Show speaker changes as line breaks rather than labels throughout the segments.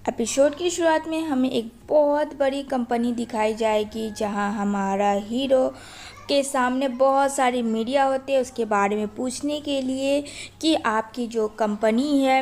Episode की शुरुआत में हमें एक बहुत बड़ी कंपनी दिखाई जाएगी जहां हमारा हीरो के सामने बहुत सारी मीडिया होते हैं उसके बारे में पूछने के लिए कि आपकी जो कंपनी है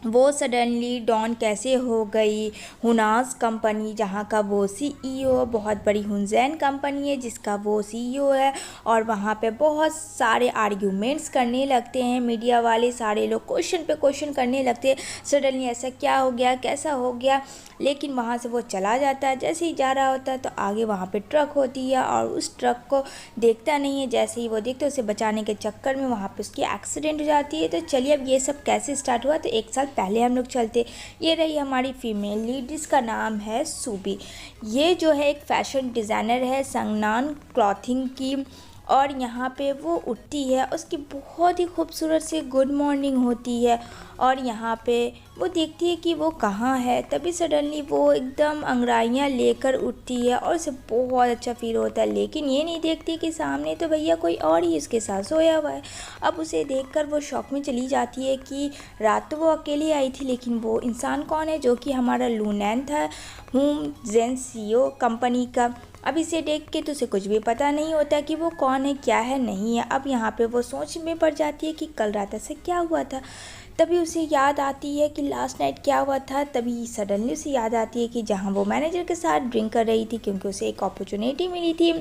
वो सडनली डॉन कैसे हो गई। हुनास कंपनी जहाँ का वो सीईओ, बहुत बड़ी हुनजैन कंपनी है जिसका वो सीईओ है, और वहाँ पे बहुत सारे आर्ग्यूमेंट्स करने लगते हैं मीडिया वाले। सारे लोग क्वेश्चन पे क्वेश्चन करने लगते हैं, सडनली ऐसा क्या हो गया, कैसा हो गया। लेकिन वहाँ से वो चला जाता है। जैसे ही जा रहा होता है तो आगे वहाँ पे ट्रक होती है और उस ट्रक को देखता नहीं है। जैसे ही वो देखता है उसे बचाने के चक्कर में वहाँ पे उसकी एक्सीडेंट हो जाती है। तो चलिए अब ये सब कैसे स्टार्ट हुआ, तो एक साल पहले हम लोग चलते। ये रही हमारी फीमेल लीड जिसका नाम है सूबी। ये जो है एक फैशन डिज़ाइनर है संगनान क्लॉथिंग की, और यहाँ पे वो उठती है, उसकी बहुत ही खूबसूरत सी गुड मॉर्निंग होती है। और यहाँ पे वो देखती है कि वो कहाँ है। तभी सडनली वो एकदम अंगड़ाइयाँ लेकर उठती है और उसे बहुत अच्छा फील होता है। लेकिन ये नहीं देखती कि सामने तो भैया कोई और ही उसके साथ सोया हुआ है। अब उसे देखकर वो शॉक में चली जाती है कि रात तो वो अकेली आई थी, लेकिन वो इंसान कौन है, जो कि हमारा लूनैन था, जेन सीईओ कंपनी का। अब इसे देख के तो उसे कुछ भी पता नहीं होता कि वो कौन है, क्या है, नहीं है। अब यहाँ पे वो सोच में पड़ जाती है कि कल रात ऐसे क्या हुआ था। तभी उसे याद आती है कि लास्ट नाइट क्या हुआ था। तभी सडनली उसे याद आती है कि जहाँ वो मैनेजर के साथ ड्रिंक कर रही थी, क्योंकि उसे एक अपॉर्चुनिटी मिली थी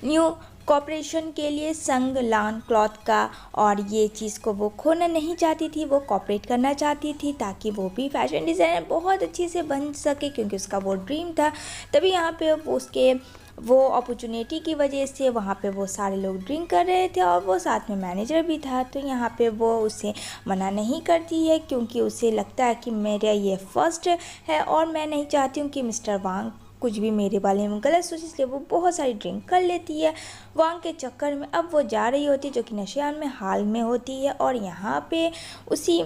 न्यू कॉपरेशन के लिए संगलान क्लॉथ का, और ये चीज़ को वो खोना नहीं चाहती थी। वो कॉपरेट करना चाहती थी ताकि वो भी फैशन डिज़ाइनर बहुत अच्छे से बन सके, क्योंकि उसका वो ड्रीम था। तभी यहाँ पे वो अपॉर्चुनिटी की वजह से वहाँ पे वो सारे लोग ड्रिंक कर रहे थे और वो साथ में मैनेजर भी था। तो यहाँ पे वो उसे मना नहीं करती है, क्योंकि उसे लगता है कि मेरा ये फर्स्ट है और मैं नहीं चाहती हूँ कि मिस्टर वांग कुछ भी मेरे बारे में गलत सोचे, इसलिए वो बहुत सारी ड्रिंक कर लेती है वांग के चक्कर में। अब वो जा रही होती है, जो कि नशे में हाल में होती है, और यहाँ पे उसी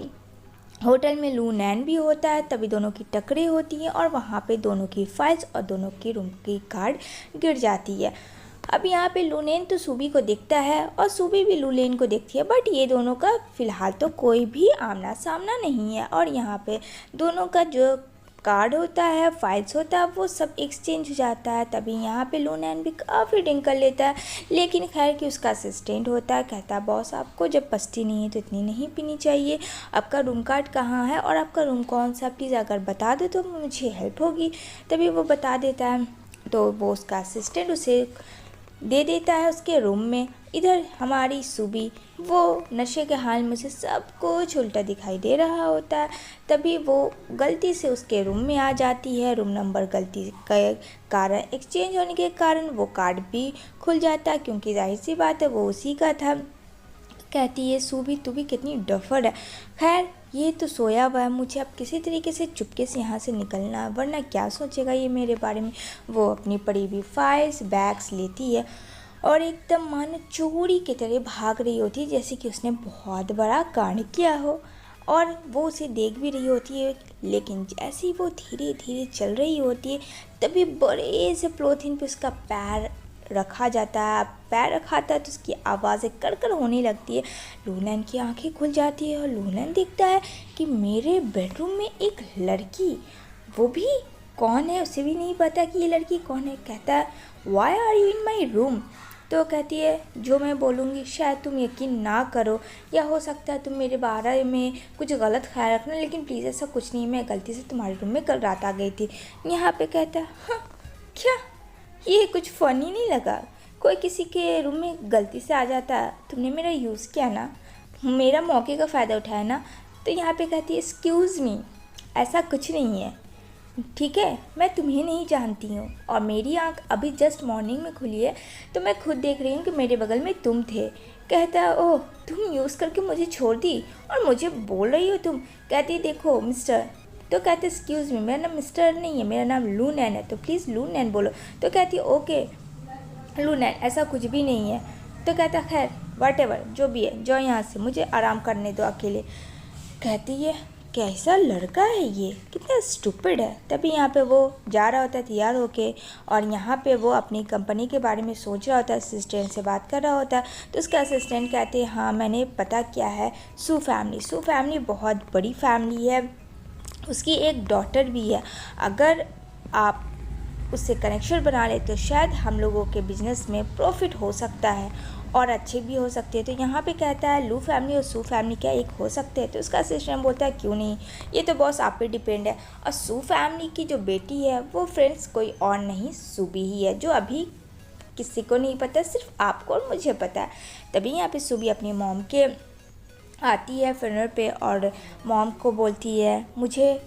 होटल में लूनैन भी होता है। तभी दोनों की टकरें होती हैं और वहाँ पे दोनों की फाइल्स और दोनों की रूम की कार्ड गिर जाती है। अब यहाँ पे लूनैन तो सूबी को देखता है और सूबी भी लूनैन को देखती है, बट ये दोनों का फ़िलहाल तो कोई भी आमना सामना नहीं है। और यहाँ पे दोनों का जो कार्ड होता है, फाइल्स होता है, वो सब एक्सचेंज हो जाता है। तभी यहाँ पे लूनैन भी काफ़ी ड्रिंक कर लेता है, लेकिन खैर कि उसका असिस्टेंट होता है, कहता है बॉस आपको जब पसती नहीं है तो इतनी नहीं पीनी चाहिए। आपका रूम कार्ड कहाँ है और आपका रूम कौन सा, प्लीज़ अगर बता दो तो मुझे हेल्प होगी। तभी वो बता देता है, तो वो उसका असिस्टेंट उसे दे देता है उसके रूम में। इधर हमारी सूबी वो नशे के हाल में उसे सब कुछ उल्टा दिखाई दे रहा होता है। तभी वो गलती से उसके रूम में आ जाती है। रूम नंबर गलती के कारण एक्सचेंज होने के कारण वो कार्ड भी खुल जाता है, क्योंकि जाहिर सी बात है वो उसी का था। कहती है सूबी तू भी कितनी डफर है। खैर ये तो सोया हुआ है, मुझे अब किसी तरीके से चुपके से यहाँ से निकलना है, वरना क्या सोचेगा ये मेरे बारे में। वो अपनी पड़ी हुई फाइल्स बैग्स लेती है और एकदम मानो चोरी की तरह भाग रही होती है, जैसे कि उसने बहुत बड़ा कांड किया हो। और वो उसे देख भी रही होती है, लेकिन जैसे ही वो धीरे धीरे चल रही होती है तभी बड़े से पॉलीथीन पे उसका पैर रखा जाता है। पैर रखाता है तो उसकी आवाज़ें कर होने लगती है। लूनैन की आंखें खुल जाती है और लूनैन देखता है कि मेरे बेडरूम में एक लड़की, वो भी कौन है उसे भी नहीं पता कि ये लड़की कौन है। कहता है why are you in my room. तो कहती है जो मैं बोलूँगी शायद तुम यकीन ना करो, या हो सकता है तुम मेरे बारे में कुछ गलत ख्याल रखना, लेकिन प्लीज़ ऐसा कुछ नहीं, मैं गलती से तुम्हारे रूम में कल रात आ गई थी। यहाँ पे कहता है हाँ क्या, ये कुछ फ़नी नहीं लगा, कोई किसी के रूम में गलती से आ जाता, तुमने मेरा यूज़ किया ना, मेरा मौके का फ़ायदा उठाया ना। तो यहाँ पे कहती है एक्सक्यूज़ मी, ऐसा कुछ नहीं है, ठीक है, मैं तुम्हें नहीं जानती हूँ और मेरी आंख अभी जस्ट मॉर्निंग में खुली है, तो मैं खुद देख रही हूँ कि मेरे बगल में तुम थे। कहता है ओह तुम यूज़ करके मुझे छोड़ दी और मुझे बोल रही हो तुम। कहती देखो मिस्टर, तो कहते एक्सक्यूज़ मी, मेरा नाम मिस्टर नहीं है, मेरा नाम लूनैन है, तो प्लीज़ लूनैन बोलो। तो कहती ओके लूनैन, ऐसा कुछ भी नहीं है। तो कहता खैर वट एवर जो भी है, जो यहाँ से मुझे आराम करने दो अकेले। कहती है कैसा लड़का है ये, कितना स्टूपिड है। तभी यहाँ पे वो जा रहा होता है तैयार होके, और यहाँ पे वो अपनी कंपनी के बारे में सोच रहा होता है, असिस्टेंट से बात कर रहा होता है। तो उसका असिस्टेंट कहते हैं हाँ मैंने पता किया है, सू फैमिली बहुत बड़ी फैमिली है, उसकी एक डॉटर भी है। अगर आप उससे कनेक्शन बना ले तो शायद हम लोगों के बिज़नेस में प्रॉफिट हो सकता है और अच्छे भी हो सकते हैं। तो यहाँ पे कहता है लू फैमिली और सू फैमिली क्या एक हो सकते हैं? तो उसका असिस्टेंट बोलता है क्यों नहीं, ये तो बॉस आप पे डिपेंड है। और सू फैमिली की जो बेटी है वो फ्रेंड्स कोई और नहीं सूबी ही है, जो अभी किसी को नहीं पता, सिर्फ आपको और मुझे पता है। तभी यहाँ पे सूबी अपनी मॉम के आती है फिनर पे और मॉम को बोलती है मुझे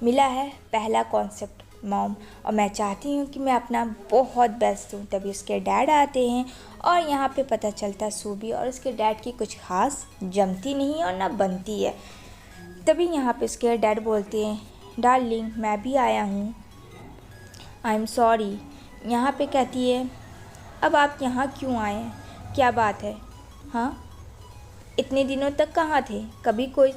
मिला है पहला कॉन्सेप्ट मॉम, और मैं चाहती हूँ कि मैं अपना बहुत बेस्ट दूँ। तभी उसके डैड आते हैं और यहाँ पे पता चलता है सूबी और उसके डैड की कुछ खास जमती नहीं और ना बनती है। तभी यहाँ पे उसके डैड बोलते हैं डार्लिंग मैं भी आया हूँ, आई एम सॉरी। यहाँ पे कहती है अब आप यहाँ क्यों आए हैं, क्या बात है? हाँ, इतने दिनों तक कहाँ थे, कभी कोई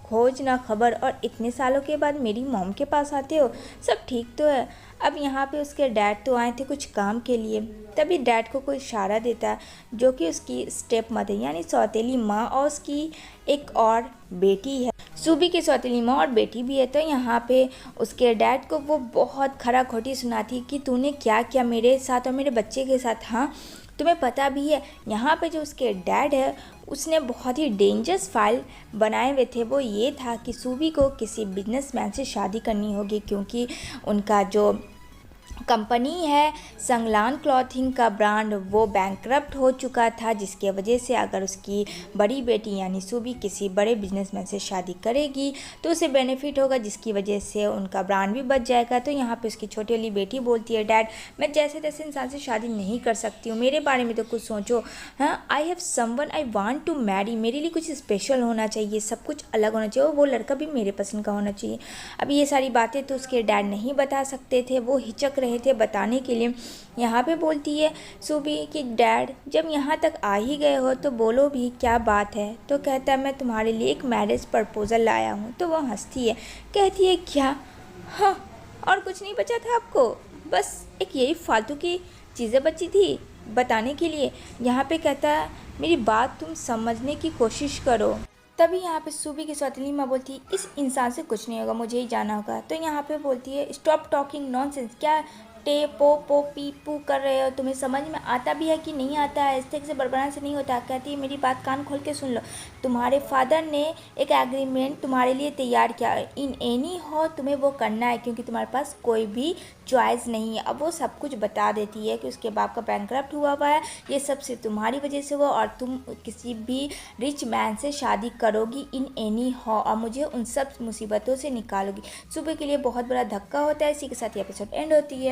खोज ना खबर, और इतने सालों के बाद मेरी मॉम के पास आते हो, सब ठीक तो है? अब यहाँ पे उसके डैड तो आए थे कुछ काम के लिए। तभी डैड को कोई इशारा देता है जो कि उसकी स्टेप मदर यानी सौतेली माँ और उसकी एक और बेटी है। सूबी की सौतेली माँ और बेटी भी है। तो यहाँ पे उसके डैड को वो बहुत खरा खोटी सुनाती कि तूने क्या किया मेरे साथ और मेरे बच्चे के साथ, हाँ तुम्हें पता भी है? यहाँ पे जो उसके डैड है उसने बहुत ही डेंजरस फाइल बनाए हुए थे। वो ये था कि सूबी को किसी बिजनेसमैन से शादी करनी होगी, क्योंकि उनका जो कंपनी है संगलान क्लॉथिंग का ब्रांड वो बैंकरप्ट हो चुका था, जिसके वजह से अगर उसकी बड़ी बेटी यानी सूबी किसी बड़े बिजनेसमैन से शादी करेगी तो उसे बेनिफिट होगा, जिसकी वजह से उनका ब्रांड भी बच जाएगा। तो यहाँ पे उसकी छोटी वाली बेटी बोलती है डैड मैं जैसे तैसे इंसान से शादी नहीं कर सकती हूँ, मेरे बारे में तो कुछ सोचो। हाँ, I have someone I want to marry, मेरे लिए कुछ स्पेशल होना चाहिए, सब कुछ अलग होना चाहिए और वो लड़का भी मेरे पसंद का होना चाहिए। अब ये सारी बातें तो उसके डैड नहीं बता सकते थे, वो हिचक रहे थे बताने के लिए। यहाँ पे बोलती है सूबी कि डैड जब यहाँ तक आ ही गए हो तो बोलो भी क्या बात है। तो कहता है मैं तुम्हारे लिए एक मैरिज प्रपोजल लाया हूँ। तो वो हंसती है, कहती है क्या? हाँ, और कुछ नहीं बचा था आपको, बस एक यही फालतू की चीज़ें बची थी बताने के लिए। यहाँ पे कहता है मेरी बात तुम समझने की कोशिश करो। तभी यहाँ पे सूबी की सौतेली माँ बोलती है इस इंसान से कुछ नहीं होगा, मुझे ही जाना होगा। तो यहाँ पे बोलती है स्टॉप टॉकिंग नॉनसेंस, क्या टे पो पो पी पू कर रहे हो, तुम्हें समझ में आता भी है कि नहीं आता है? इस तरह से बड़बड़ाने से नहीं होता। कहती है मेरी बात कान खोल के सुन लो, तुम्हारे फादर ने एक एग्रीमेंट तुम्हारे लिए तैयार किया, इन एनी हो तुम्हें वो करना है, क्योंकि तुम्हारे पास कोई भी चॉइस नहीं है। अब वो सब कुछ बता देती है कि उसके बाप का बैंकरप्ट हुआ है, ये सब सिर्फ तुम्हारी वजह से हुआ और तुम किसी भी रिच मैन से शादी करोगी इन एनी हो और मुझे उन सब मुसीबतों से निकालोगी। सुबह के लिए बहुत बड़ा धक्का होता है। इसी के साथ ये एपिसोड एंड होती है।